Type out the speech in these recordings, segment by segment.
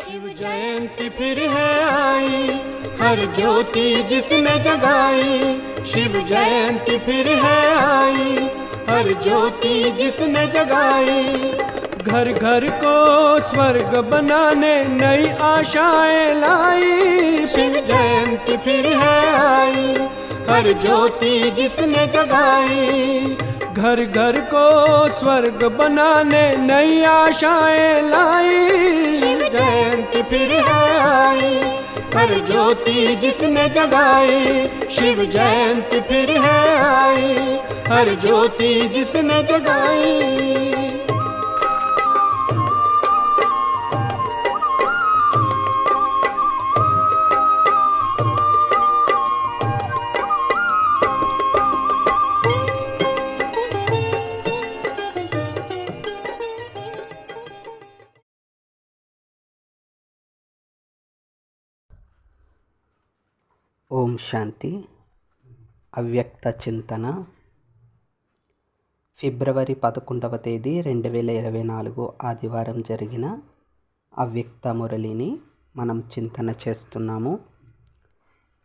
शिव जयंती फिर है आई, हर ज्योति जिसने जगाई। शिव जयंती फिर है आई, हर ज्योति जिसने जगाई। घर घर को स्वर्ग बनाने नई आशाएं लाई। शिव जयंती फिर है आई, हर ज्योति जिसने जगाई। घर घर को स्वर्ग बनाने नई आशाएं लाई। शिव जयंती फिर है आई, हर ज्योति जिसने जगाई। शिव जयंती फिर है आई, हर ज्योति जिसने जगाई। ఓం శాంతి. అవ్యక్త చింతన ఫిబ్రవరి 11వ తేదీ 2024 ఆదివారం జరిగిన అవ్యక్త మురళిని మనం చింతన చేస్తున్నాము.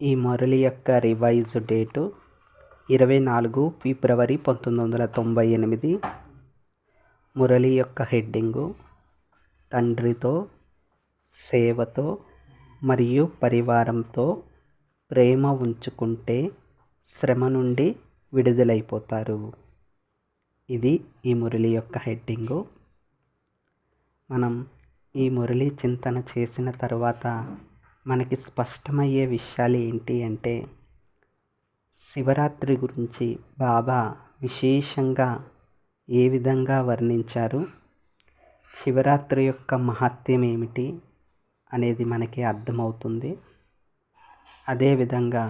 ఈ మురళి యొక్క రివైజ్ డేటు 24 ఫిబ్రవరి 1998. మురళి యొక్క హెడ్డింగు తండ్రితో, సేవతో మరియు పరివారంతో ప్రేమ ఉంచుకుంటే శ్రమ నుండి విడుదలైపోతారు. ఇది ఈ మురళి యొక్క హెడ్డింగు. మనం ఈ మురళి చింతన చేసిన తర్వాత మనకి స్పష్టమయ్యే విషయాలు ఏంటి అంటే, శివరాత్రి గురించి బాబా విశేషంగా ఏ విధంగా వర్ణించారు, శివరాత్రి యొక్క మహత్యం ఏమిటి అనేది మనకి అర్థమవుతుంది. అదేవిధంగా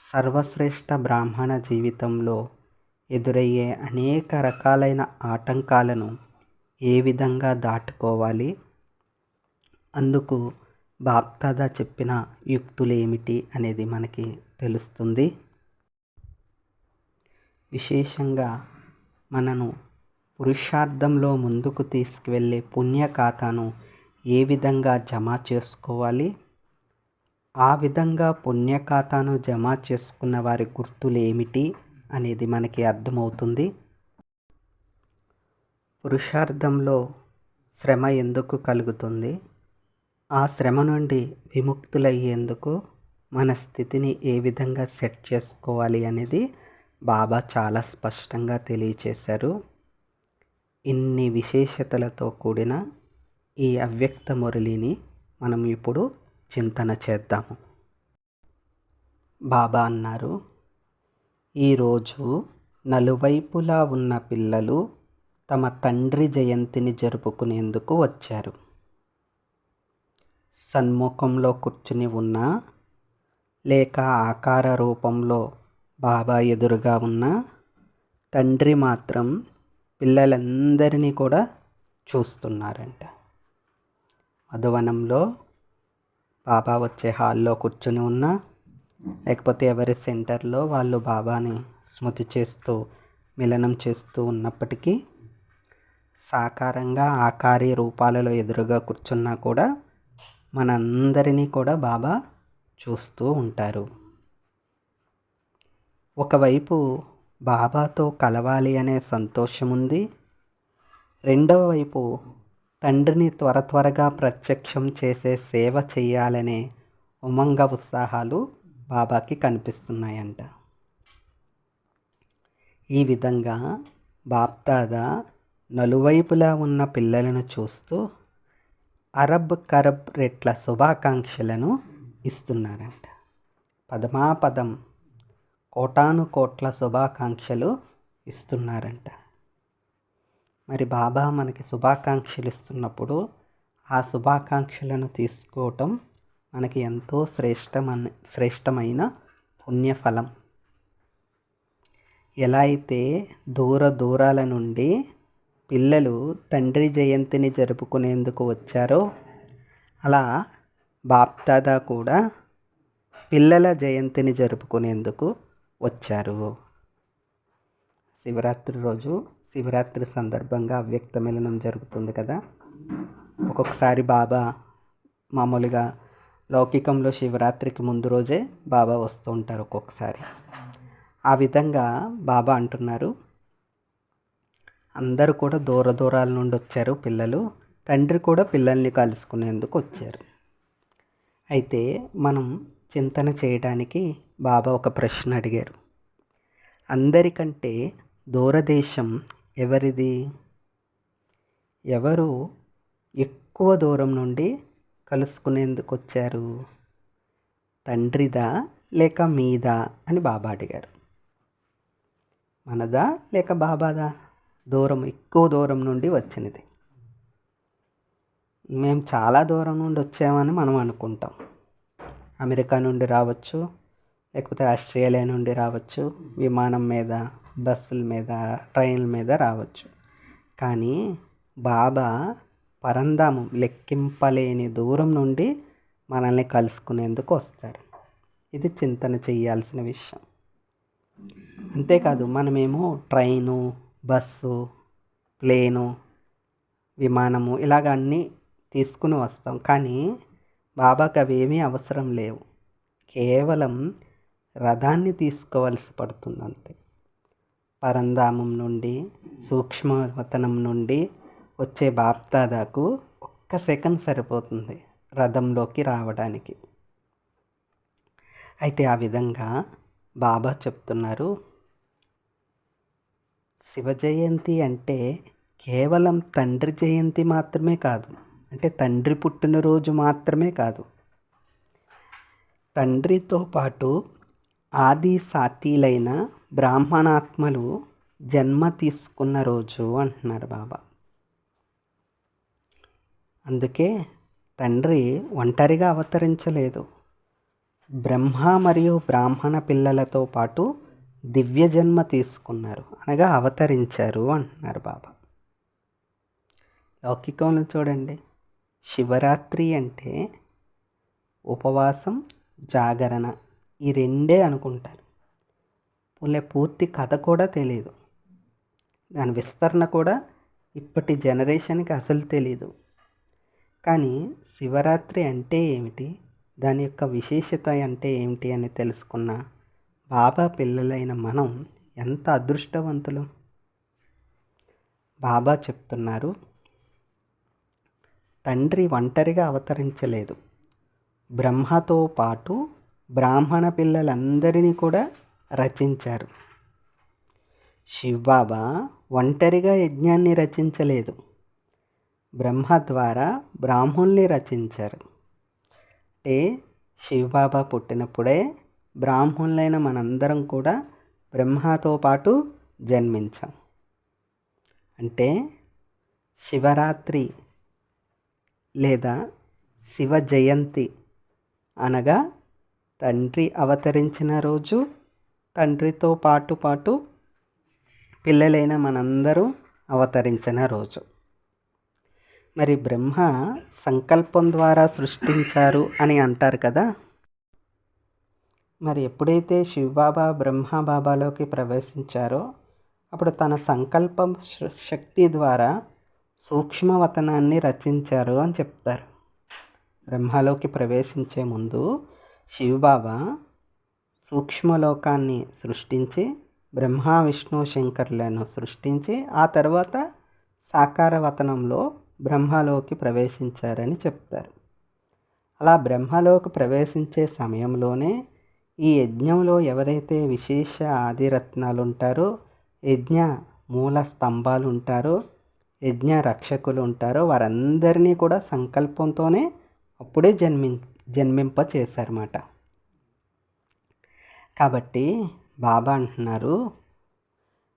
సర్వశ్రేష్ఠ బ్రాహ్మణ జీవితంలో ఎదురయ్యే అనేక రకాలైన ఆటంకాలను ఏ విధంగా దాటుకోవాలి, అందుకు బాప్దాదా చెప్పిన యుక్తులు ఏమిటి అనేది మనకి తెలుస్తుంది. విశేషంగా మనను పురుషార్థంలో ముందుకు తీసుకువెళ్ళే పుణ్య ఖాతాను ఏ విధంగా జమ చేసుకోవాలి, ఆ విధంగా పుణ్య ఖాతాను జమ చేసుకున్న వారి గుర్తులు ఏమిటి అనేది మనకి అర్థమవుతుంది. పురుషార్థంలో శ్రమ ఎందుకు కలుగుతుంది, ఆ శ్రమ నుండి విముక్తులయ్యేందుకు మన స్థితిని ఏ విధంగా సెట్ చేసుకోవాలి అనేది బాబా చాలా స్పష్టంగా తెలియచేశారు. ఇన్ని విశేషతలతో కూడిన ఈ అవ్యక్త మురళిని మనం ఇప్పుడు చింతన చేద్దాము. బాబా అన్నారు, ఈరోజు నలువైపులా ఉన్న పిల్లలు తమ తండ్రి జయంతిని జరుపుకునేందుకు వచ్చారు. సన్ముఖంలో కూర్చుని ఉన్నా లేక ఆకార రూపంలో బాబా ఎదురుగా ఉన్న తండ్రి మాత్రం పిల్లలందరినీ కూడా చూస్తున్నారంట. మధువనంలో బాబా వచ్చే హాల్లో కూర్చుని ఉన్నా, లేకపోతే ఎవరి సెంటర్లో వాళ్ళు బాబాని స్మృతి చేస్తూ మిలనం చేస్తూ ఉన్నప్పటికీ, సాకారంగా ఆకారీ రూపాలలో ఎదురుగా కూర్చున్నా కూడా మనందరినీ కూడా బాబా చూస్తూ ఉంటారు. ఒకవైపు బాబాతో కలవాలి అనే సంతోషం ఉంది, రెండవ వైపు తండ్రిని త్వరగా ప్రత్యక్షం చేసే సేవ చేయాలనే ఉమంగ ఉత్సాహాలు బాబాకి కనిపిస్తున్నాయంట. ఈ విధంగా బాప్దాదా నలువైపులా ఉన్న పిల్లలను చూస్తూ అరబ్ కరబ్ రెట్ల శుభాకాంక్షలను ఇస్తున్నారంట. పదమాపదం కోటాను కోట్ల శుభాకాంక్షలు ఇస్తున్నారంట. మరి బాబా మనకి శుభాకాంక్షలు ఇస్తున్నప్పుడు ఆ శుభాకాంక్షలను తీసుకోవటం మనకి ఎంతో శ్రేష్టమైన పుణ్యఫలం. ఎలా అయితే దూరాల నుండి పిల్లలు తండ్రి జయంతిని జరుపుకునేందుకు వచ్చారో, అలా బాప్దాదా కూడా పిల్లల జయంతిని జరుపుకునేందుకు వచ్చారు. శివరాత్రి రోజు, శివరాత్రి సందర్భంగా అవ్యక్త మిలనం జరుగుతుంది కదా. ఒక్కొక్కసారి బాబా మామూలుగా లౌకికంలో శివరాత్రికి ముందు రోజే బాబా వస్తూ ఉంటారు ఒక్కొక్కసారి. ఆ విధంగా బాబా అంటున్నారు, అందరూ కూడా దూర దూరాల నుండి వచ్చారు పిల్లలు. తండ్రి కూడా పిల్లల్ని కలుసుకునేందుకు వచ్చారు. అయితే మనం చింతన చేయడానికి బాబా ఒక ప్రశ్న అడిగారు. అందరికంటే దూరదేశం ఎవరిది? ఎవరు ఎక్కువ దూరం నుండి కలుసుకునేందుకు వచ్చారు? తండ్రిదా లేక మీదా అని బాబా అడిగారు. మనదా లేక బాబాదా? ఎక్కువ దూరం నుండి వచ్చినది. మేము చాలా దూరం నుండి వచ్చామని మనం అనుకుంటాం. అమెరికా నుండి రావచ్చు, లేకపోతే ఆస్ట్రేలియా నుండి రావచ్చు, విమానం మీద, బస్సుల మీద, ట్రైన్ల మీద రావచ్చు. కానీ బాబా పరంధామం, లెక్కింపలేని దూరం నుండి మనల్ని కలుసుకునేందుకు వస్తారు. ఇది చింతన చేయాల్సిన విషయం. అంతేకాదు, మనమేమో ట్రైను, బస్సు, ప్లేను, విమానము ఇలాగ అన్నీ తీసుకుని వస్తాం. కానీ బాబాకి అవేమీ అవసరం లేవు. కేవలం రథాన్ని తీసుకోవలసి పడుతుంది అంతే. పరంధామం నుండి, సూక్ష్మవతనం నుండి వచ్చే బాప్దాదాకు 1 సెకండ్ సరిపోతుంది రథంలోకి రావడానికి. అయితే ఆ విధంగా బాబా చెప్తున్నారు, శివ జయంతి అంటే కేవలం తండ్రి జయంతి మాత్రమే కాదు, అంటే తండ్రి పుట్టినరోజు మాత్రమే కాదు, తండ్రితో పాటు ఆది సాతీలైన బ్రాహ్మణాత్మలు జన్మ తీసుకున్న రోజు అంటున్నారు బాబా. అందుకే తండ్రి ఒంటరిగా అవతరించలేదు, బ్రహ్మ మరియు బ్రాహ్మణ పిల్లలతో పాటు దివ్య జన్మ తీసుకున్నారు, అనగా అవతరించారు అంటున్నారు బాబా. లౌకికంలో చూడండి, శివరాత్రి అంటే ఉపవాసం, జాగరణ, ఈ 2 అనుకుంటారు. పూర్తి కథ కూడా తెలియదు, దాని విస్తరణ కూడా ఇప్పటి జనరేషన్కి అసలు తెలీదు. కానీ శివరాత్రి అంటే ఏమిటి, దాని యొక్క విశేషత అంటే ఏమిటి అని తెలుసుకున్న బాబా పిల్లలైన మనం ఎంత అదృష్టవంతులు. బాబా చెప్తున్నారు, తండ్రి ఒంటరిగా అవతరించలేదు, బ్రహ్మతో పాటు బ్రాహ్మణ పిల్లలందరినీ కూడా రచించారు. శివబాబా ఒంటరిగా యజ్ఞాన్ని రచించలేదు, బ్రహ్మ ద్వారా బ్రాహ్మణుల్ని రచించారు. అంటే శివబాబా పుట్టినప్పుడే బ్రాహ్మణులైన మనందరం కూడా బ్రహ్మతో పాటు జన్మించాం. అంటే శివరాత్రి లేదా శివ జయంతి అనగా తండ్రి అవతరించిన రోజు, తండ్రితో పాటు పిల్లలైన మనందరూ అవతరించిన రోజు. మరి బ్రహ్మ సంకల్పం ద్వారా సృష్టించారు అని అంటారు కదా. మరి ఎప్పుడైతే శివబాబా బ్రహ్మ బాబాలోకి ప్రవేశించారో అప్పుడు తన సంకల్పం శక్తి ద్వారా సూక్ష్మవతనాన్ని రచించారు అని చెప్తారు. బ్రహ్మలోకి ప్రవేశించే ముందు శివబాబా సూక్ష్మలోకాన్ని సృష్టించి, బ్రహ్మ విష్ణు శంకర్లను సృష్టించి, ఆ తర్వాత సాకారవతనంలో బ్రహ్మలోకి ప్రవేశించారని చెప్తారు. అలా బ్రహ్మలోకి ప్రవేశించే సమయంలోనే ఈ యజ్ఞంలో ఎవరైతే విశేష ఆదిరత్నాలు ఉంటారో, యజ్ఞ మూల స్తంభాలు ఉంటారో, యజ్ఞ రక్షకులు ఉంటారో వారందరినీ కూడా సంకల్పంతోనే అప్పుడే జన్మింప చేశారన్నమాట. కాబట్టి బాబా అంటున్నారు,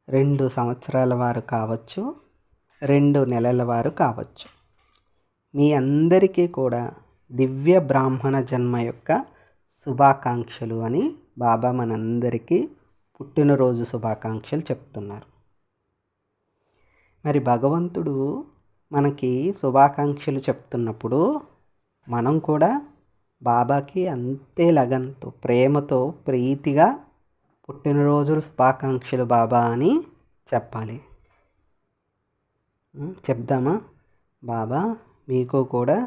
2 సంవత్సరాల వారు కావచ్చు, 2 నెలల వారు కావచ్చు, మీ అందరికీ కూడా దివ్య బ్రాహ్మణ జన్మ యొక్క శుభాకాంక్షలు అని బాబా మనందరికీ పుట్టినరోజు శుభాకాంక్షలు చెప్తున్నారు. మరి భగవంతుడు మనకి శుభాకాంక్షలు చెప్తున్నప్పుడు మనం కూడా బాబాకి అంతే లగన్తో, ప్రేమతో, ప్రీతిగా పుట్టినరోజు శుభాకాంక్షలు బాబా అని చెప్పాలి. చెప్దామా? బాబా మీకు కూడా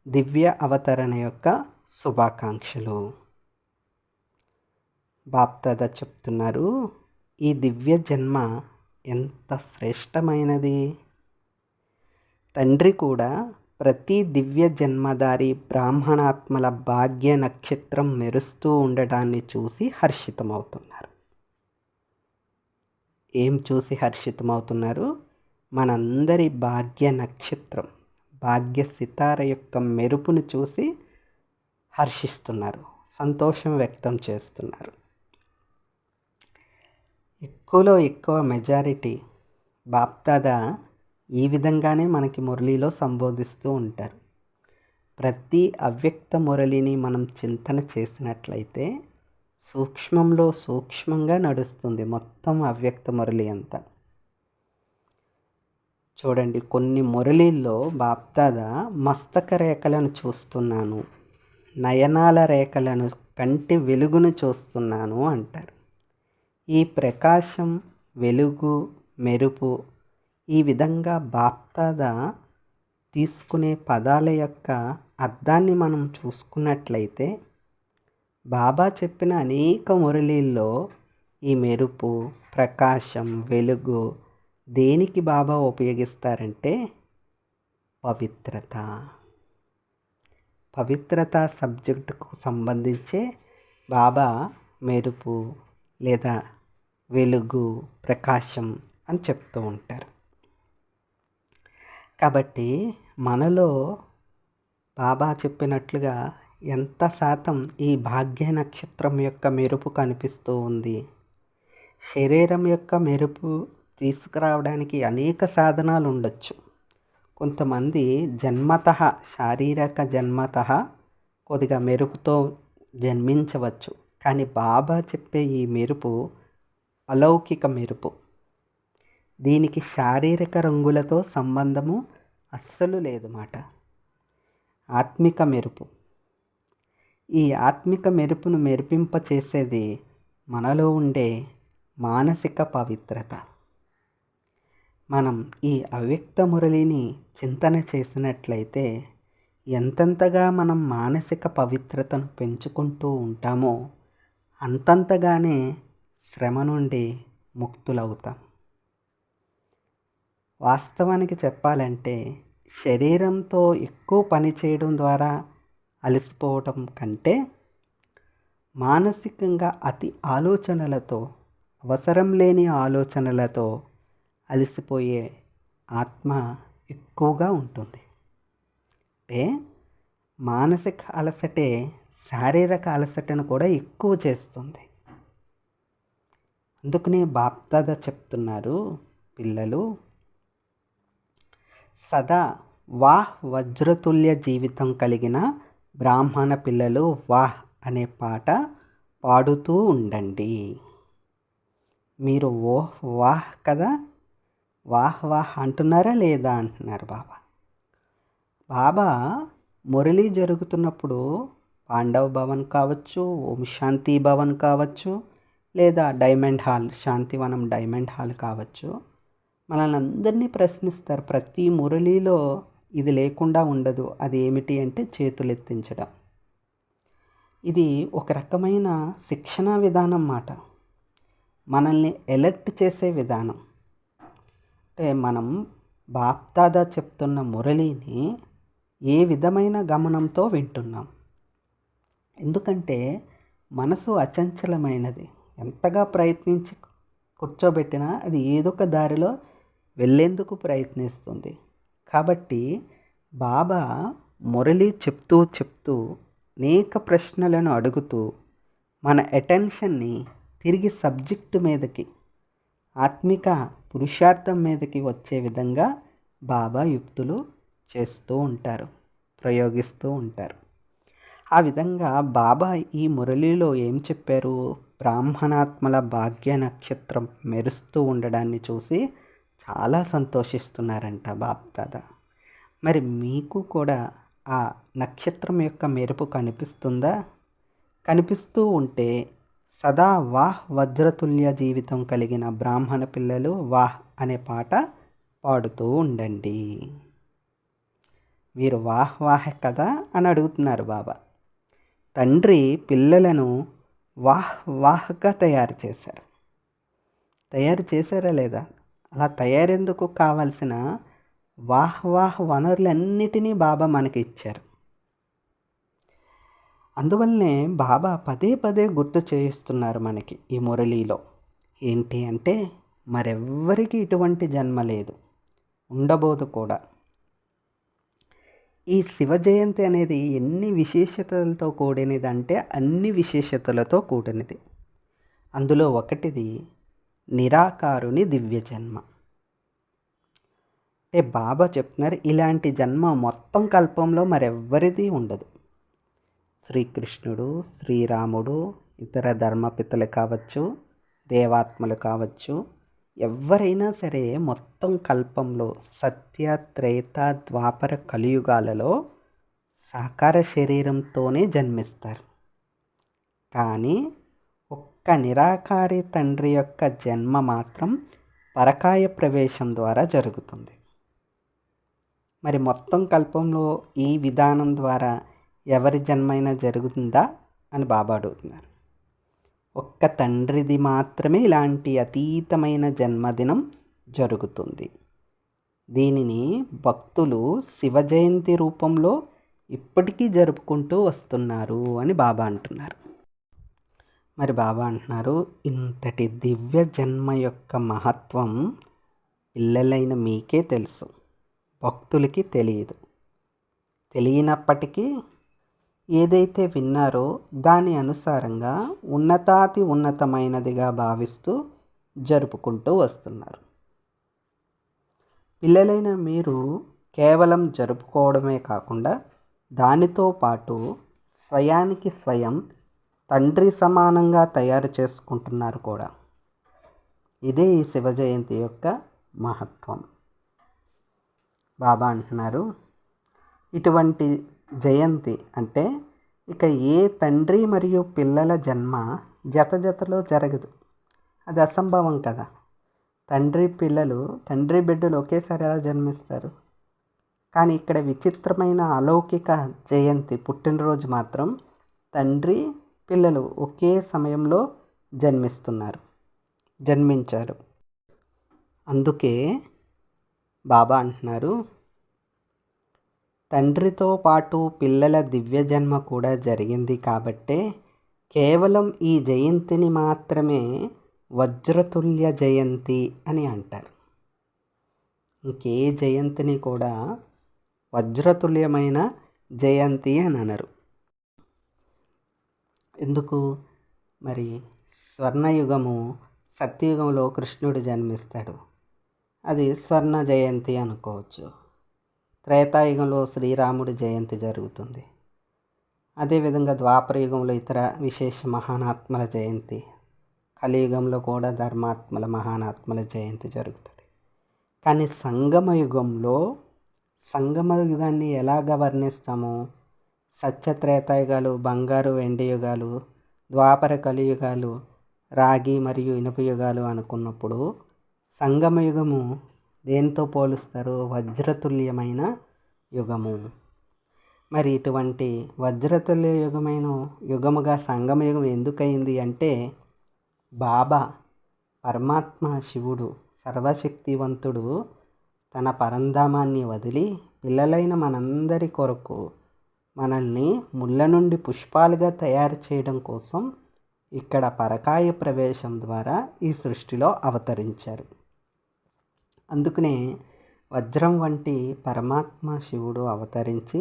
దివ్య అవతరణ యొక్క శుభాకాంక్షలు. బాప్దాదా చెప్తున్నారు, ఈ దివ్య జన్మ ఎంత శ్రేష్టమైనది. తండ్రి కూడా ప్రతి దివ్య జన్మధారి బ్రాహ్మణాత్మల భాగ్య నక్షత్రం మెరుస్తూ ఉండడాన్ని చూసి హర్షితమవుతున్నారు. ఏం చూసి హర్షితమవుతున్నారు? మనందరి భాగ్య నక్షత్రం, భాగ్య సితార యొక్క మెరుపును చూసి హర్షిస్తున్నారు, సంతోషం వ్యక్తం చేస్తున్నారు. ఎక్కువలో ఎక్కువ మెజారిటీ బాప్దాదా ఈ విధంగానే మనకి మురళిలో సంబోధిస్తూ ఉంటారు. ప్రతి అవ్యక్త మురళిని మనం చింతన చేసినట్లయితే సూక్ష్మంలో సూక్ష్మంగా నడుస్తుంది మొత్తం అవ్యక్త మురళి అంతా. చూడండి, కొన్ని మురళీల్లో బాప్దాదా మస్తక రేఖలను చూస్తున్నాను, నయనాల రేఖలను, కంటి వెలుగును చూస్తున్నాను అంటారు. ఈ ప్రకాశం, వెలుగు, మెరుపు ఈ విధంగా బాప్దాదా తీసుకునే పదాల యొక్క అర్థాన్ని మనం చూసుకున్నట్లయితే బాబా చెప్పిన అనేక మురళీల్లో ఈ మెరుపు, ప్రకాశం, వెలుగు దేనికి బాబా ఉపయోగిస్తారంటే పవిత్రత సబ్జెక్టుకు సంబంధించే బాబా మెరుపు లేదా వెలుగు, ప్రకాశం అని చెప్తూ ఉంటారు. కాబట్టి మనలో బాబా చెప్పినట్లుగా ఎంత శాతం ఈ భాగ్య నక్షత్రం యొక్క మెరుపు కనిపిస్తూ ఉంది? శరీరం యొక్క మెరుపు తీసుకురావడానికి అనేక సాధనాలు ఉండొచ్చు. కొంతమంది జన్మతః, శారీరక జన్మతః కొద్దిగా మెరుపుతో జన్మించవచ్చు. కానీ బాబా చెప్పే ఈ మెరుపు అలౌకిక మెరుపు. దీనికి శారీరక రంగులతో సంబంధము అస్సలు లేదు మాట. ఆత్మిక మెరుపు. ఈ ఆత్మిక మెరుపును మెరిపింపచేసేది మనలో ఉండే మానసిక పవిత్రత. మనం ఈ అవ్యక్త మురళిని చింతన చేసినట్లయితే ఎంతెంతగా మనం మానసిక పవిత్రతను పెంచుకుంటూ ఉంటామో అంతంతగానే శ్రమ నుండి ముక్తులవుతాం. వాస్తవానికి చెప్పాలంటే శరీరంతో ఎక్కువ పని చేయడం ద్వారా అలసిపోవటం కంటే మానసికంగా అతి ఆలోచనలతో, అవసరం లేని ఆలోచనలతో అలసిపోయే ఆత్మ ఎక్కువగా ఉంటుంది. అంటే మానసిక అలసటే శారీరక అలసటను కూడా ఎక్కువ చేస్తుంది. అందుకనే బాప్దాదా చెప్తున్నారు, పిల్లలు సదా వాహ్ వజ్రతుల్య జీవితం కలిగిన బ్రాహ్మణ పిల్లలు వాహ్ అనే పాట పాడుతూ ఉండండి. మీరు ఓహ్ వాహ్ కదా, వాహ్ వాహ్ అంటున్నారా లేదా అంటున్నారు బాబా. బాబా మురళి జరుగుతున్నప్పుడు పాండవ్ భవన్ కావచ్చు, ఓం శాంతి భవన్ కావచ్చు, లేదా diamond hall, Shantivanam diamond hall కావచ్చు, మనల్ని అందరినీ ప్రశ్నిస్తారు. ప్రతి మురళిలో ఇది లేకుండా ఉండదు. అది ఏమిటి అంటే చేతులెత్తించడం. ఇది ఒక రకమైన శిక్షణా విధానం మాట, మనల్ని ఎలర్ట్ చేసే విధానం. అంటే మనం బాప్దాదా చెప్తున్న మురళిని ఏ విధమైన గమనంతో వింటున్నాం. ఎందుకంటే మనసు అచంచలమైనది. ఎంతగా ప్రయత్నించి కూర్చోబెట్టినా అది ఏదొక దారిలో వెళ్ళేందుకు ప్రయత్నిస్తుంది. కాబట్టి బాబా మురళి చెప్తూ చెప్తూ అనేక ప్రశ్నలను అడుగుతూ మన అటెన్షన్ని తిరిగి సబ్జెక్టు మీదకి, ఆత్మిక పురుషార్థం మీదకి వచ్చే విధంగా బాబా యుక్తులు చేస్తూ ఉంటారు, ప్రయోగిస్తూ ఉంటారు. ఆ విధంగా బాబా ఈ మురళిలో ఏం చెప్పారు? బ్రాహ్మణాత్మల భాగ్య నక్షత్రం మెరుస్తూ ఉండడాన్ని చూసి చాలా సంతోషిస్తున్నారంట బాప్దాదా. మరి మీకు కూడా ఆ నక్షత్రం యొక్క మెరుపు కనిపిస్తుందా? కనిపిస్తూ ఉంటే సదా వాహ్ వజ్రతుల్య జీవితం కలిగిన బ్రాహ్మణ పిల్లలు వాహ్ అనే పాట పాడుతూ ఉండండి. వీరు వాహ్ వాహ్ కదా అని అడుగుతున్నారు బాబా. తండ్రి పిల్లలను వాహ్ వాహ్గా తయారు చేశారా లేదా? అలా తయారెందుకు కావాల్సిన వాహ్ వాహ్ వనరులన్నిటినీ బాబా మనకి ఇచ్చారు. అందువల్లనే బాబా పదే పదే గుర్తు చేయిస్తున్నారు మనకి ఈ మురళీలో. ఏంటి అంటే, మరెవ్వరికి ఇటువంటి జన్మ లేదు, ఉండబోదు కూడా. ఈ శివ జయంతి అనేది ఎన్ని విశేషతలతో కూడినది అంటే అన్ని విశేషతలతో కూడినది. అందులో ఒకటిది నిరాకారుని దివ్య జన్మ. అంటే బాబా చెప్తున్నారు, ఇలాంటి జన్మ మొత్తం కల్పంలో మరెవ్వరిది ఉండదు. శ్రీకృష్ణుడు, శ్రీరాముడు, ఇతర ధర్మపితలు కావచ్చు, దేవాత్మలు కావచ్చు, ఎవరైనా సరే మొత్తం కల్పంలో సత్య, త్రేత, ద్వాపర, కలియుగాలలో సాకార శరీరంతోనే జన్మిస్తారు. కానీ ఒక్క నిరాకారి తండ్రి యొక్క జన్మ మాత్రం పరకాయ ప్రవేశం ద్వారా జరుగుతుంది. మరి మొత్తం కల్పంలో ఈ విధానం ద్వారా ఎవరి జన్మైనా జరుగుతుందా అని బాబా అడుగుతున్నారు. ఒక్క తండ్రిది మాత్రమే ఇలాంటి అతీతమైన జన్మదినం జరుగుతుంది. దీనిని భక్తులు శివ జయంతి రూపంలో ఇప్పటికీ జరుపుకుంటూ వస్తున్నారు అని బాబా అంటున్నారు. మరి బాబా అంటున్నారు, ఇంతటి దివ్య జన్మ యొక్క మహత్వం పిల్లలైన మీకే తెలుసు, భక్తులకి తెలియదు. తెలియనప్పటికీ ఏదైతే విన్నారో దాని అనుసారంగా ఉన్నతాతి ఉన్నతమైనదిగా భావిస్తూ జరుపుకుంటూ వస్తున్నారు. పిల్లలైన మీరు కేవలం జరుపుకోవడమే కాకుండా దానితో పాటు స్వయానికి స్వయం తండ్రి సమానంగా తయారు చేసుకుంటున్నారు కూడా. ఇదే ఈ శివ జయంతి యొక్క మహత్వం. బాబా అంటున్నారు, ఇటువంటి జయంతి అంటే ఇక ఏ తండ్రి మరియు పిల్లల జన్మ జతలో జరగదు. అది అసంభవం కదా. తండ్రి బిడ్డలు ఒకేసారి ఎలా జన్మిస్తారు? కానీ ఇక్కడ విచిత్రమైన అలౌకిక జయంతి పుట్టినరోజు మాత్రం తండ్రి పిల్లలు ఒకే సమయంలో జన్మించారు. అందుకే బాబా అంటున్నారు, తండ్రితో పాటు పిల్లల దివ్య జన్మ కూడా జరిగింది కాబట్టే కేవలం ఈ జయంతిని మాత్రమే వజ్రతుల్య జయంతి అని అంటారు. ఇంకే జయంతిని కూడా వజ్రతుల్యమైన జయంతి అని అనరు. ఎందుకు? మరి స్వర్ణయుగము, సత్యయుగంలో కృష్ణుడు జన్మిస్తాడు, అది స్వర్ణ జయంతి అనుకోవచ్చు. త్రేతాయుగంలో శ్రీరాముడి జయంతి జరుగుతుంది. అదేవిధంగా ద్వాపరయుగంలో ఇతర విశేష మహానాత్మల జయంతి, కలియుగంలో కూడా ధర్మాత్మల మహానాత్మల జయంతి జరుగుతుంది. కానీ సంగమ యుగాన్ని ఎలాగ వర్ణిస్తాము? సత్యత్రేతాయుగాలు బంగారు వెండి యుగాలు, ద్వాపర కలియుగాలు రాగి మరియు ఇనుప యుగాలు అనుకున్నప్పుడు సంగమ యుగము దేంతో పోలుస్తారు? వజ్రతుల్యమైన యుగము. మరి ఇటువంటి వజ్రతుల్య యుగముగా సంగమ యుగం ఎందుకయింది అంటే, బాబా పరమాత్మ శివుడు సర్వశక్తివంతుడు తన పరంధామాన్ని వదిలి పిల్లలైన మనందరి కొరకు మనల్ని ముళ్ళ నుండి పుష్పాలుగా తయారు చేయడం కోసం ఇక్కడ పరకాయ ప్రవేశం ద్వారా ఈ సృష్టిలో అవతరించారు. అందుకనే వజ్రం వంటి పరమాత్మ శివుడు అవతరించి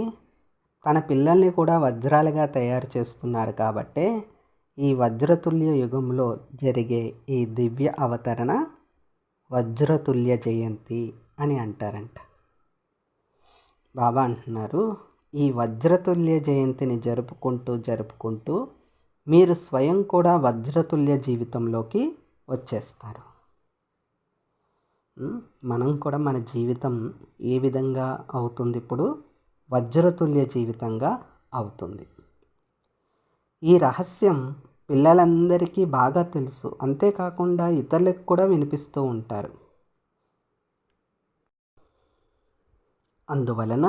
తన పిల్లల్ని కూడా వజ్రాలుగా తయారు చేస్తున్నారు. కాబట్టే ఈ వజ్రతుల్య యుగంలో జరిగే ఈ దివ్య అవతరణ వజ్రతుల్య జయంతి అని అంటారంట. బాబా అంటున్నారు, ఈ వజ్రతుల్య జయంతిని జరుపుకుంటూ మీరు స్వయం కూడా వజ్రతుల్య జీవితంలోకి వచ్చేస్తారు. మనం కూడా మన జీవితం ఏ విధంగా అవుతుంది? ఇప్పుడు వజ్రతుల్య జీవితంగా అవుతుంది. ఈ రహస్యం పిల్లలందరికీ బాగా తెలుసు. అంతేకాకుండా ఇతరులకు కూడా వినిపిస్తూ ఉంటారు. అందువలన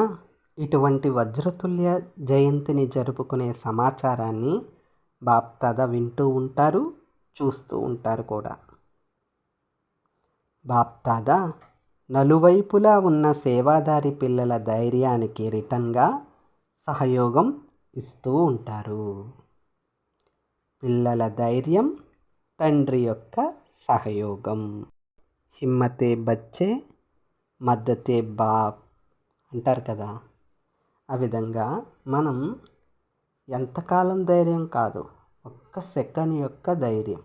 ఇటువంటి వజ్రతుల్య జయంతిని జరుపుకునే సమాచారాన్ని బాప్దాదా వింటూ ఉంటారు, చూస్తూ ఉంటారు కూడా. బాప్దాదా నలువైపులా ఉన్న సేవాదారి పిల్లల ధైర్యానికి రిటర్న్గా సహయోగం ఇస్తూ ఉంటారు. పిల్లల ధైర్యం తండ్రి యొక్క సహయోగం. హిమ్మతే బచ్చే మద్దతే బాప్ అంటారు కదా, ఆ విధంగా మనం ఎంతకాలం ధైర్యం కాదు, ఒక్క సెకండ్ యొక్క ధైర్యం,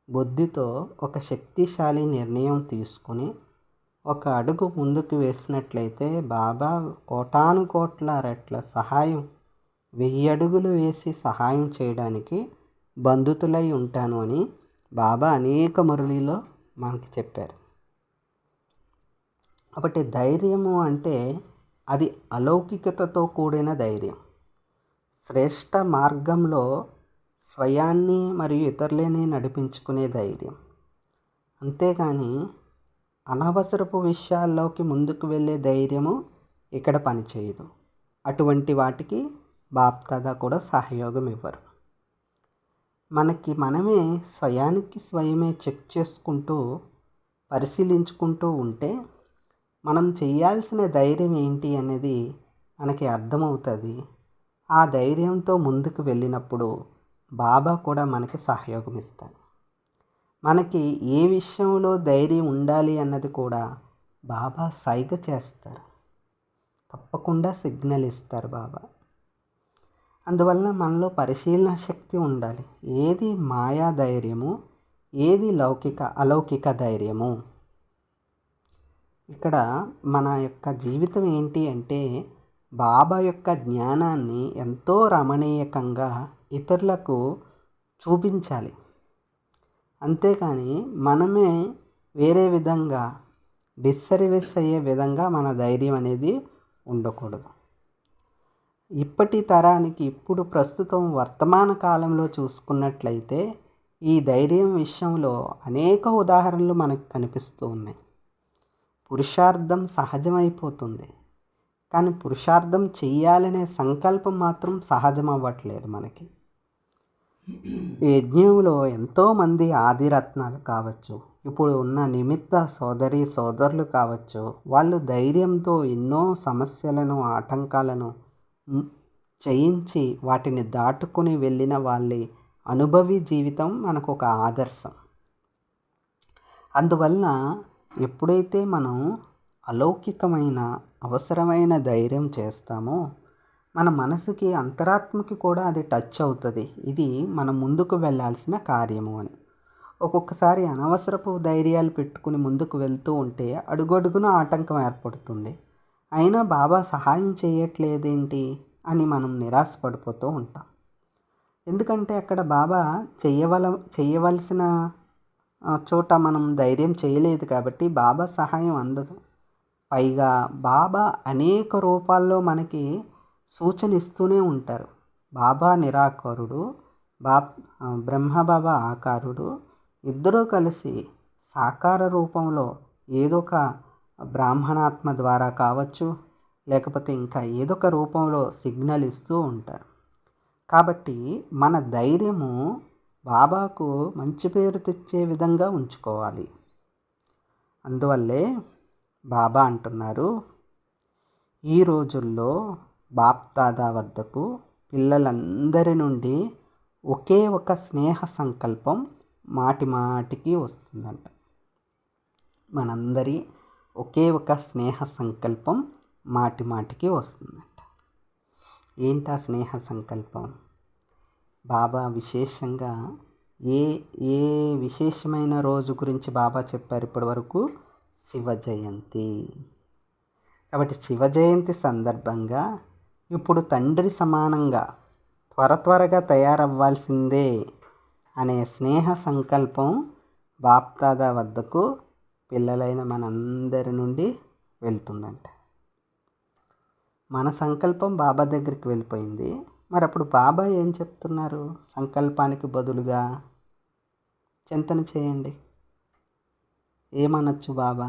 బుద్ధితో ఒక శక్తిశాలి నిర్ణయం తీసుకుని ఒక అడుగు ముందుకు వేసినట్లయితే బాబా కోటాను కోట్ల రెట్ల సహాయం 1000 అడుగులు వేసి సహాయం చేయడానికి బంధుతులై ఉంటాను అని బాబా అనేక మురళిలో మనకి చెప్పారు. కాబట్టి ధైర్యము అంటే అది అలౌకికతతో కూడిన ధైర్యం, శ్రేష్ట మార్గంలో స్వయాన్ని మరియు ఇతరులని నడిపించుకునే ధైర్యం. అంతేగాని అనవసరపు విషయాల్లోకి ముందుకు వెళ్ళే ధైర్యము ఇక్కడ పనిచేయదు. అటువంటి వాటికి బాప్దాదా కూడా సహయోగం ఇవ్వరు. మనకి మనమే స్వయానికి స్వయమే చెక్ చేసుకుంటూ పరిశీలించుకుంటూ ఉంటే మనం చేయాల్సిన ధైర్యం ఏంటి అనేది మనకి అర్థమవుతుంది. ఆ ధైర్యంతో ముందుకు వెళ్ళినప్పుడు బాబా కూడా మనకి సహయోగం ఇస్తారు. మనకి ఏ విషయంలో ధైర్యం ఉండాలి అన్నది కూడా బాబా సైగ చేస్తారు, తప్పకుండా సిగ్నల్ ఇస్తారు బాబా. అందువలన మనలో పరిశీలన శక్తి ఉండాలి. ఏది మాయా ధైర్యము, ఏది అలౌకిక ధైర్యము. ఇక్కడ మన యొక్క జీవితం ఏంటి అంటే బాబా యొక్క జ్ఞానాన్ని ఎంతో రమణీయకంగా ఇతరులకు చూపించాలి. అంతేకాని మనమే వేరే విధంగా డిస్సర్వీస్ అయ్యే విధంగా మన ధైర్యం అనేది ఉండకూడదు. ఇప్పటి తరానికి ఇప్పుడు ప్రస్తుతం వర్తమాన కాలంలో చూసుకున్నట్లయితే ఈ ధైర్యం విషయంలో అనేక ఉదాహరణలు మనకు కనిపిస్తూ ఉన్నాయి. పురుషార్థం సహజమైపోతుంది, కానీ పురుషార్థం చెయ్యాలనే సంకల్పం మాత్రం సహజం అవ్వట్లేదు. మనకి యజ్ఞంలో ఎంతోమంది ఆదిరత్నాలు కావచ్చు, ఇప్పుడు ఉన్న నిమిత్త సోదరులు కావచ్చు, వాళ్ళు ధైర్యంతో ఎన్నో సమస్యలను ఆటంకాలను జయించి వాటిని దాటుకొని వెళ్ళిన వాళ్ళ అనుభవి జీవితం మనకు ఒక ఆదర్శం. అందువలన ఎప్పుడైతే మనం అలౌకికమైన అవసరమైన ధైర్యం చేస్తామో మన మనసుకి అంతరాత్మకి కూడా అది టచ్ అవుతుంది. ఇది మనం ముందుకు వెళ్ళాల్సిన కార్యము అని. ఒక్కొక్కసారి అనవసరపు ధైర్యాలు పెట్టుకుని ముందుకు వెళ్తూ ఉంటే అడుగడుగున ఆటంకం ఏర్పడుతుంది. అయినా బాబా సహాయం చేయట్లేదేంటి అని మనం నిరాశపడిపోతూ ఉంటాం. ఎందుకంటే అక్కడ బాబా చేయవలసిన చోట మనం ధైర్యం చేయలేదు కాబట్టి బాబా సహాయం అందదు. పైగా బాబా అనేక రూపాల్లో మనకి సూచన ఇస్తూనే ఉంటారు. బాబా నిరాకారుడు, బ్రహ్మబాబా ఆకారుడు, ఇద్దరూ కలిసి సాకార రూపంలో ఏదో ఒక బ్రాహ్మణాత్మ ద్వారా కావచ్చు, లేకపోతే ఇంకా ఏదో ఒక రూపంలో సిగ్నల్ ఇస్తూ ఉంటారు. కాబట్టి మన ధైర్యము బాబాకు మంచి పేరు తెచ్చే విధంగా ఉంచుకోవాలి. అందువల్లే బాబా అంటున్నారు, ఈ రోజుల్లో బాప్దాదా వద్దకు పిల్లలందరి నుండి ఒకే ఒక స్నేహ సంకల్పం మాటిమాటికి వస్తుందంట. మనందరి ఒకే ఒక స్నేహ సంకల్పం మాటిమాటికి వస్తుందంట. ఏంటా స్నేహ సంకల్పం? బాబా విశేషంగా ఏ విశేషమైన రోజు గురించి బాబా చెప్పారు ఇప్పటి వరకు? శివ జయంతి. కాబట్టి శివ జయంతి సందర్భంగా ఇప్పుడు తండ్రి సమానంగా త్వరగా తయారవ్వాల్సిందే అనే స్నేహ సంకల్పం బాప్దాదా వద్దకు పిల్లలైన మనందరి నుండి వెళ్తుందంట. మన సంకల్పం బాబా దగ్గరికి వెళ్ళిపోయింది. మరి అప్పుడు బాబా ఏం చెప్తున్నారు? సంకల్పానికి బదులుగా చింతన చేయండి. ఏమనొచ్చు బాబా?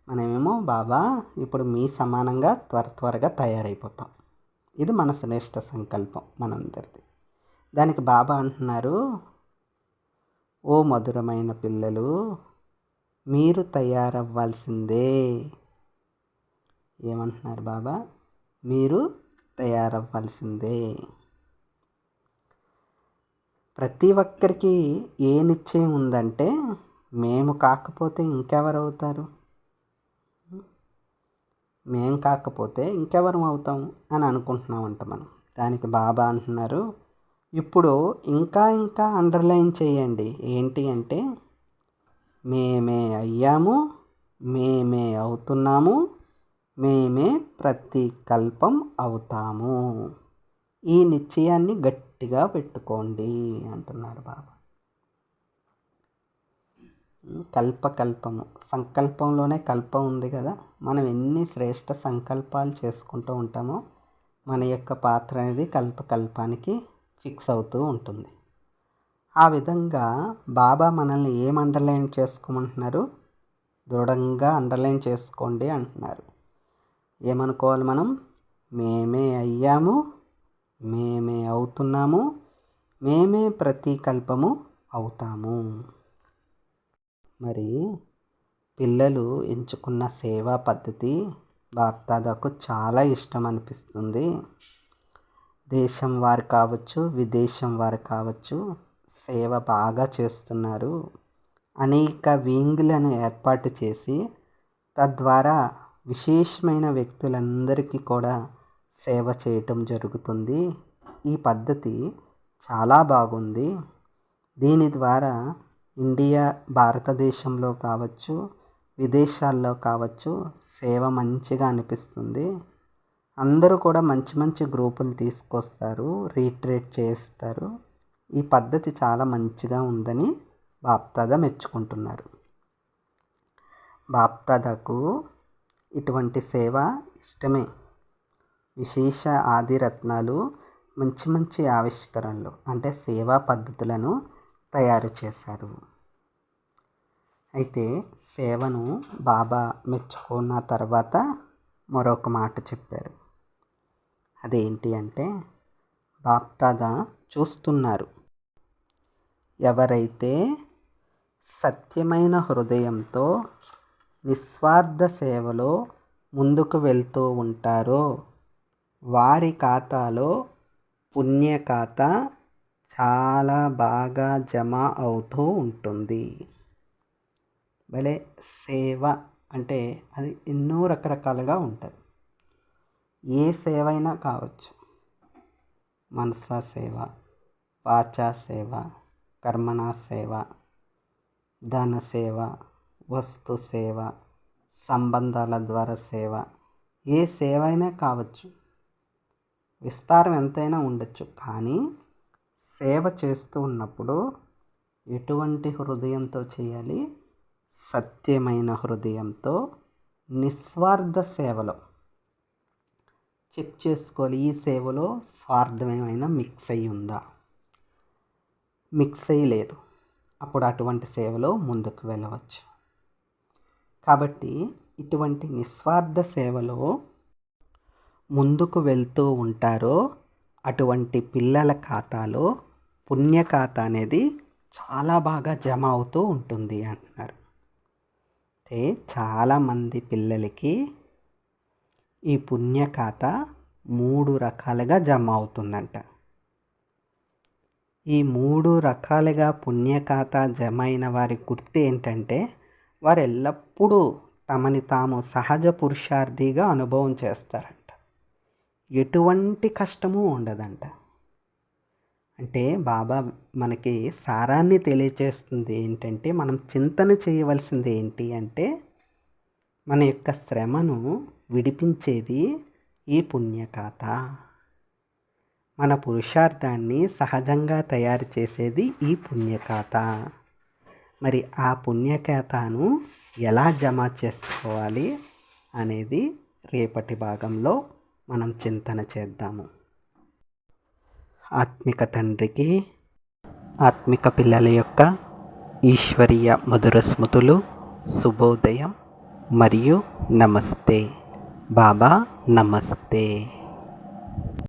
మనమేమో బాబా ఇప్పుడు మీ సమానంగా త్వరగా తయారైపోతాం. ఇది మన శ్రేష్ఠ సంకల్పం మనందరిది. దానికి బాబా అంటున్నారు, ఓ మధురమైన పిల్లలు, మీరు తయారవ్వాల్సిందే. ఏమంటున్నారు బాబా? మీరు తయారవ్వాల్సిందే. ప్రతి ఒక్కరికి ఏ నిశ్చయం ఉందంటే, మేము కాకపోతే ఇంకెవరు అవుతారు, మేము కాకపోతే ఇంకెవరం అవుతాము అని అనుకుంటున్నామంట మనం. దానికి బాబా అంటున్నారు, ఇప్పుడు ఇంకా అండర్లైన్ చేయండి. ఏంటి అంటే, మేమే అయ్యాము, మేమే అవుతున్నాము, మేమే ప్రతి కల్పం అవుతాము. ఈ నిశ్చయాన్ని గట్టిగా పెట్టుకోండి అంటున్నారు బాబా. కల్పము, సంకల్పంలోనే కల్పం ఉంది కదా. మనం ఎన్ని శ్రేష్ఠ సంకల్పాలు చేసుకుంటూ ఉంటామో మన యొక్క పాత్ర అనేది కల్పానికి ఫిక్స్ అవుతూ ఉంటుంది. ఆ విధంగా బాబా మనల్ని ఏం అండర్లైన్ చేసుకోమంటున్నారు? దృఢంగా అండర్లైన్ చేసుకోండి అంటున్నారు. ఏమనుకోవాలి మనం? మేమే అయ్యాము, మేమే అవుతున్నాము, మేమే ప్రతి కల్పము అవుతాము. మరి పిల్లలు ఎంచుకున్న సేవా పద్ధతి బాప్దాదాకు చాలా ఇష్టం అనిపిస్తుంది. దేశం వారు కావచ్చు, విదేశం వారు కావచ్చు, సేవ బాగా చేస్తున్నారు. అనేక వింగ్లను ఏర్పాటు చేసి తద్వారా విశేషమైన వ్యక్తులందరికీ కూడా సేవ చేయటం జరుగుతుంది. ఈ పద్ధతి చాలా బాగుంది. దీని ద్వారా ఇండియా, భారతదేశంలో కావచ్చు, విదేశాల్లో కావచ్చు సేవ మంచిగా అనిపిస్తుంది. అందరూ కూడా మంచి గ్రూపులు తీసుకొస్తారు, రీట్రీట్ చేస్తారు. ఈ పద్ధతి చాలా మంచిగా ఉందని బాప్దాదా మెచ్చుకుంటున్నారు. బాప్దాదాకు ఇటువంటి సేవ ఇష్టమే. విశేష ఆదిరత్నాలు, మంచి ఆవిష్కరణలు అంటే సేవా పద్ధతులను తయారు చేశారు. అయితే సేవను బాబా మెచ్చుకున్న తర్వాత మరొక మాట చెప్పారు. అదేంటి అంటే, బాప్దాదా చూస్తున్నారు, ఎవరైతే సత్యమైన హృదయంతో నిస్వార్థ సేవలో ముందుకు వెళ్తూ ఉంటారో వారి ఖాతాలో పుణ్య ఖాతా చాలా బాగా జమ అవుతూ ఉంటుంది. భలే సేవ అంటే అది ఎన్నో రకరకాలుగా ఉంటుంది. ఏ సేవ అయినా కావచ్చు. మనసా సేవ, వాచా సేవ, కర్మణా సేవ, ధన సేవ, వస్తు సేవ, సంబంధాల ద్వారా సేవ, ఏ సేవ అయినా కావచ్చు. విస్తారం ఎంతైనా ఉండొచ్చు. కానీ సేవ చేస్తూ ఉన్నప్పుడు ఎటువంటి హృదయంతో చేయాలి? సత్యమైన హృదయంతో, నిస్వార్థ సేవలో చెక్ చేసుకోవాలి. ఈ సేవలో స్వార్థం ఏమైనా మిక్స్ అయ్యి ఉందా? మిక్స్ అయ్యి లేదు, అప్పుడు అటువంటి సేవలో ముందుకు వెళ్ళవచ్చు. కాబట్టి ఇటువంటి నిస్వార్థ సేవలో ముందుకు వెళ్తూ ఉంటారో అటువంటి పిల్లల ఖాతాలో పుణ్య ఖాతా అనేది చాలా బాగా జమ అవుతూ ఉంటుంది అంటున్నారు. అయితే చాలామంది పిల్లలకి ఈ పుణ్య ఖాతా 3 రకాలుగా జమ అవుతుందంట. ఈ 3 రకాలుగా పుణ్య ఖాతా జమ అయిన వారి గుర్తు ఏంటంటే, వారు ఎల్లప్పుడూ తమని తాము సహజ పురుషార్థిగా అనుభవం చేస్తారంట. ఎటువంటి కష్టము ఉండదంట. అంటే బాబా మనకి సారాన్ని తెలియచేస్తుంది ఏంటంటే, మనం చింతన చేయవలసింది ఏంటి అంటే, మన యొక్క శ్రమను విడిపించేది ఈ పుణ్యఖాత. మన పురుషార్థాన్ని సహజంగా తయారు చేసేది ఈ పుణ్యఖాత. మరి ఆ పుణ్యఖాతాను ఎలా జమ చేసుకోవాలి అనేది రేపటి భాగంలో మనం చింతన చేద్దాము. ఆత్మిక తండ్రికి, ఆత్మిక పిల్లల యొక్క ఈశ్వరీయ మధుర స్మృతులు. శుభోదయం. మరియు నమస్తే. బాబా నమస్తే.